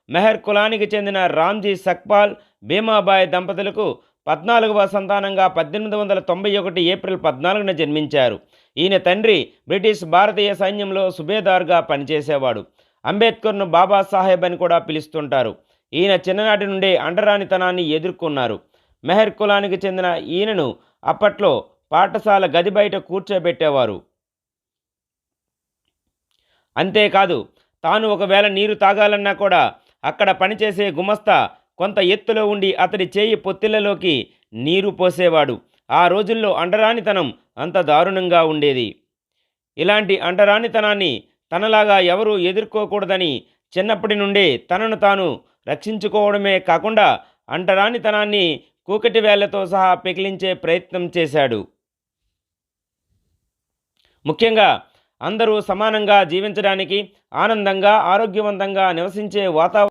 మెహర్ కులానికి చెందిన రామ్జీ సక్పాల్, భీమాబాయ్ దంపతులకు 14వ సంతానంగా 1891 ఏప్రిల్ 14న జన్మించారు. ఈయన తండ్రి బ్రిటిష్ భారతీయ సైన్యంలో సుబేదార్గా పనిచేసేవాడు. అంబేద్కర్ను బాబాసాహెబ్ అని కూడా పిలుస్తుంటారు. ఈయన చిన్ననాటి నుండే అంటరానితనాన్ని ఎదుర్కొన్నారు. మెహర్ కులానికి చెందిన ఈయనను అప్పట్లో పాఠశాల గది బయట కూర్చోబెట్టేవారు. అంతేకాదు, తాను ఒకవేళ నీరు తాగాలన్నా కూడా అక్కడ పనిచేసే గుమస్తా కొంత ఎత్తులో ఉండి అతడి చేయి పొత్తిళ్లలోకి నీరు పోసేవాడు. ఆ రోజుల్లో అంటరానితనం అంత దారుణంగా ఉండేది. ఇలాంటి అంటరానితనాన్ని తనలాగా ఎవరూ ఎదుర్కోకూడదని చిన్నప్పటి నుండే తనను తాను రక్షించుకోవడమే కాకుండా అంటరానితనాన్ని కూకటి వేళ్లతో సహా పెకిలించే ప్రయత్నం చేశాడు. ముఖ్యంగా అందరూ సమానంగా జీవించడానికి, ఆనందంగా ఆరోగ్యవంతంగా నివసించే వాతావరణం